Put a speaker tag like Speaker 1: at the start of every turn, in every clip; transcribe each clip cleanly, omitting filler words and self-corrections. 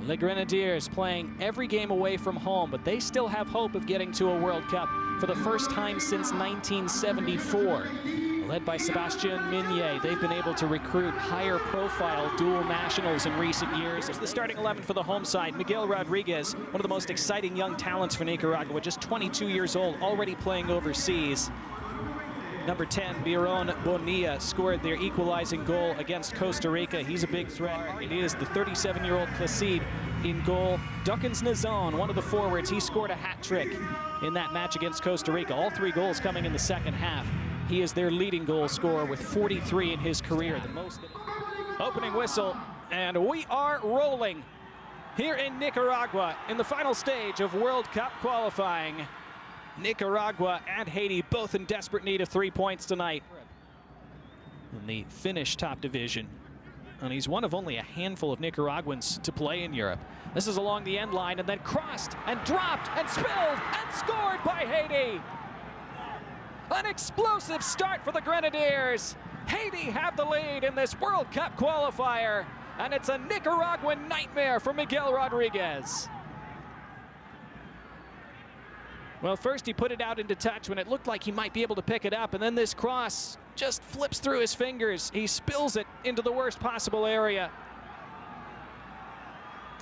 Speaker 1: The Grenadiers playing every game away from home, but they still have hope of getting to a World Cup for the first time since 1974. Led by Sebastien Mignet, they've been able to recruit higher profile dual nationals in recent years. Here's the starting 11 for the home side. Miguel Rodriguez, one of the most exciting young talents for Nicaragua, just 22 years old, already playing overseas. Number 10, Biron Bonilla, scored their equalizing goal against Costa Rica. He's a big threat. It is the 37-year-old Placide in goal. Dukins Nazon, one of the forwards, he scored a hat trick in that match against Costa Rica. All 3 goals coming in the second half. He is their leading goal scorer with 43 in his career. The most. Opening whistle, and we are rolling here in Nicaragua in the final stage of World Cup qualifying. Nicaragua and Haiti both in desperate need of 3 points tonight in the Finnish top division. And he's one of only a handful of Nicaraguans to play in Europe. This is along the end line and then crossed and dropped and spilled and scored by Haiti. An explosive start for the Grenadiers. Haiti have the lead in this World Cup qualifier, and it's a Nicaraguan nightmare for Miguel Rodriguez. Well, first he put it out into touch when it looked like he might be able to pick it up, and then this cross just flips through his fingers. He spills it into the worst possible area.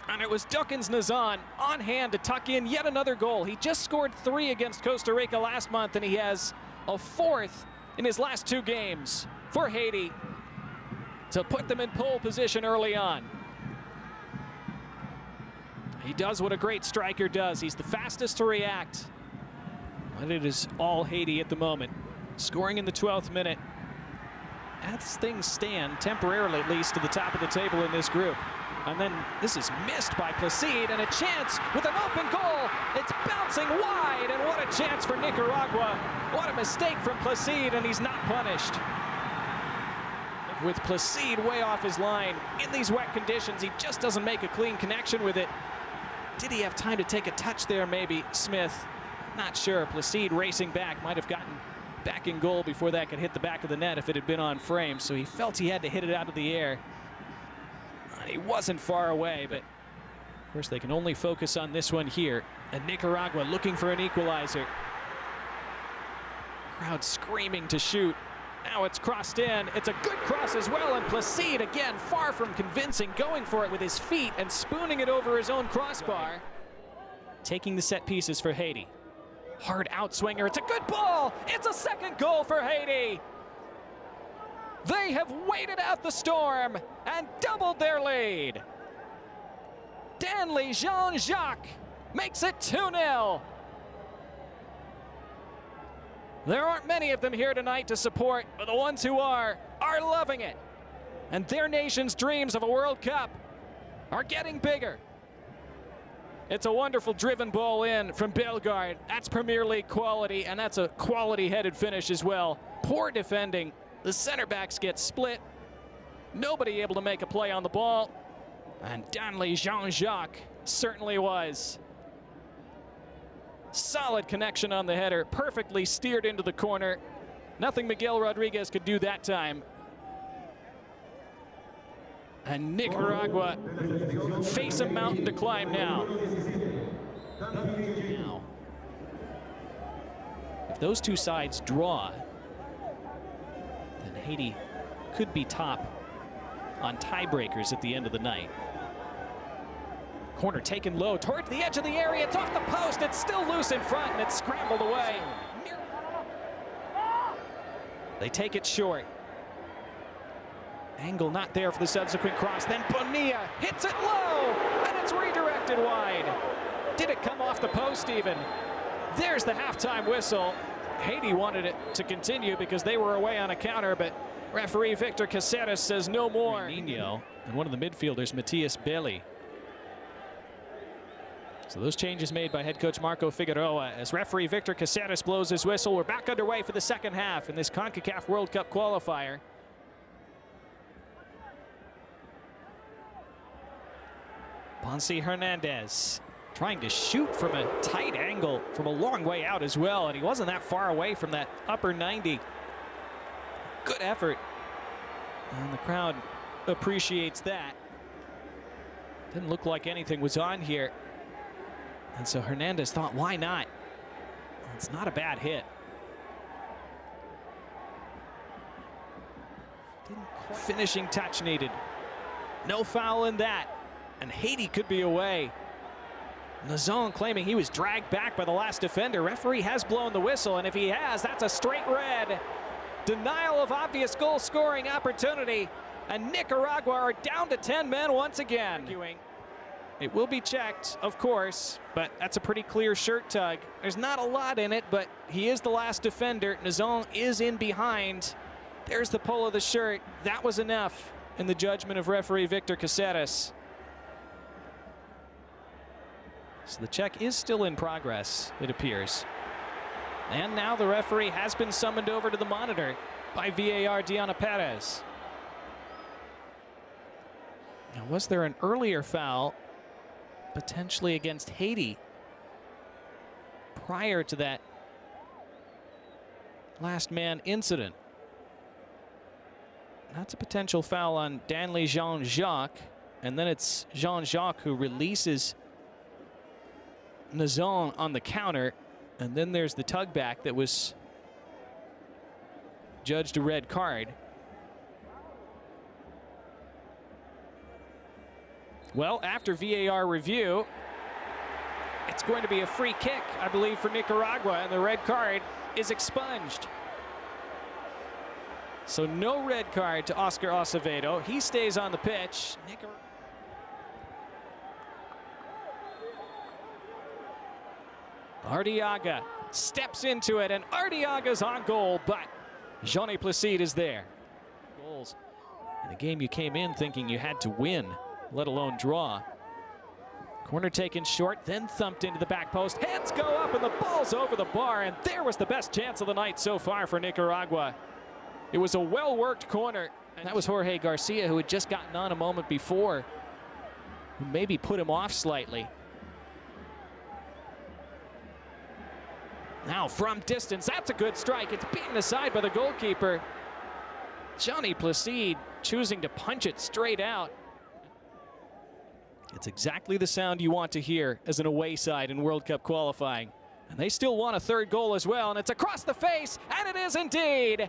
Speaker 1: And it was Dukins Nazon on hand to tuck in yet another goal. He just scored 3 against Costa Rica last month, and he has a 4th in his last 2 games for Haiti to put them in pole position early on. He does what a great striker does. He's the fastest to react. But it is all Haiti at the moment. Scoring in the 12th minute. As things stand, temporarily at least, to the top of the table in this group. And then this is missed by Placide, and a chance with an open goal. It's bouncing wide, and what a chance for Nicaragua. What a mistake from Placide, and he's not punished. With Placide way off his line, in these wet conditions, he just doesn't make a clean connection with it. Did he have time to take a touch there, maybe, Smith? Not sure. Placide racing back, might have gotten back in goal before that could hit the back of the net if it had been on frame, so he felt he had to hit it out of the air. He wasn't far away, but of course they can only focus on this one here. And Nicaragua looking for an equalizer. Crowd screaming to shoot. Now it's crossed in. It's a good cross as well, and Placide again far from convincing, going for it with his feet and spooning it over his own crossbar. Taking the set pieces for Haiti. Hard outswinger. It's a good ball. It's a second goal for Haiti. They have waited out the storm and doubled their lead. Danley Jean-Jacques makes it 2-0. There aren't many of them here tonight to support, but the ones who are loving it. And their nation's dreams of a World Cup are getting bigger. It's a wonderful driven ball in from Bellegarde. That's Premier League quality, and that's a quality-headed finish as well. Poor defending. The center backs get split. Nobody able to make a play on the ball. And Danley Jean-Jacques certainly was. Solid connection on the header, perfectly steered into the corner. Nothing Miguel Rodriguez could do that time. And Nicaragua face a mountain to climb now. If those two sides draw, then Haiti could be top on tiebreakers at the end of the night. Corner taken low towards the edge of the area. It's off the post. It's still loose in front, and it's scrambled away. They take it short. Angle not there for the subsequent cross. Then Bonilla hits it low, and it's redirected wide. Did it come off the post even? There's the halftime whistle. Haiti wanted it to continue because they were away on a counter, but referee Victor Caceres says no more. Nino and one of the midfielders, Matias Belli. So those changes made by head coach Marco Figueroa as referee Victor Caceres blows his whistle. We're back underway for the second half in this CONCACAF World Cup qualifier. Ponce Hernandez trying to shoot from a tight angle from a long way out as well, and he wasn't that far away from that upper 90. Good effort, and the crowd appreciates that. Didn't look like anything was on here. And so Hernandez thought, why not? It's not a bad hit. Finishing touch needed. No foul in that. And Haiti could be away. Nazon claiming he was dragged back by the last defender. Referee has blown the whistle, and if he has, that's a straight red. Denial of obvious goal scoring opportunity. And Nicaragua are down to 10 men once again. It will be checked, of course, but that's a pretty clear shirt tug. There's not a lot in it, but he is the last defender. Nazon is in behind. There's the pull of the shirt. That was enough in the judgment of referee Victor Caceres. So the check is still in progress, it appears. And now the referee has been summoned over to the monitor by VAR Diana Perez. Now, was there an earlier foul potentially against Haiti prior to that last man incident? That's a potential foul on Danley Jean-Jacques, and then it's Jean-Jacques who releases Nazon on the counter, and then there's the tug back that was judged a red card. Well, after VAR review, it's going to be a free kick, I believe, for Nicaragua, and the red card is expunged. So no red card to Oscar Acevedo. He stays on the pitch. Arteaga steps into it, and Arteaga's on goal, but Johnny Placide is there. Goals in a game you came in thinking you had to win, let alone draw. Corner taken short, then thumped into the back post. Heads go up, and the ball's over the bar, and there was the best chance of the night so far for Nicaragua. It was a well-worked corner, and that was Jorge Garcia, who had just gotten on a moment before, who maybe put him off slightly. Now from distance, that's a good strike. It's beaten aside by the goalkeeper. Johnny Placide choosing to punch it straight out. It's exactly the sound you want to hear as an away side in World Cup qualifying. And they still want a third goal as well, and it's across the face, and it is indeed.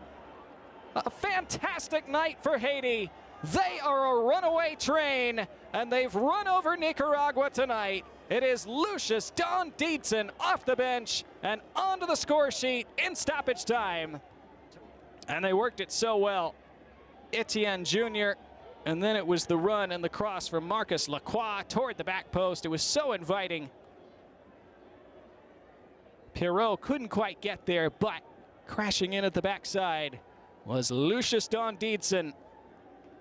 Speaker 1: A fantastic night for Haiti. They are a runaway train, and they've run over Nicaragua tonight. It is Lucius Don Dietzen off the bench and onto the score sheet in stoppage time. And they worked it so well. Etienne Jr., and then it was the run and the cross from Marcus Lacroix toward the back post. It was so inviting. Pirot couldn't quite get there, but crashing in at the backside was Lucius Don Dietzen,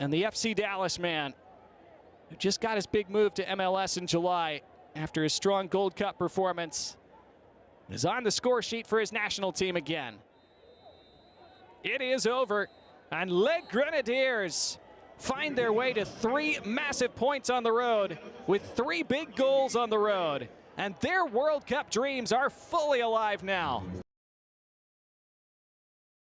Speaker 1: and the FC Dallas man, who just got his big move to MLS in July after his strong Gold Cup performance, is on the score sheet for his national team again. It is over, and Les Grenadiers find their way to 3 massive points on the road with 3 big goals on the road, and their World Cup dreams are fully alive now.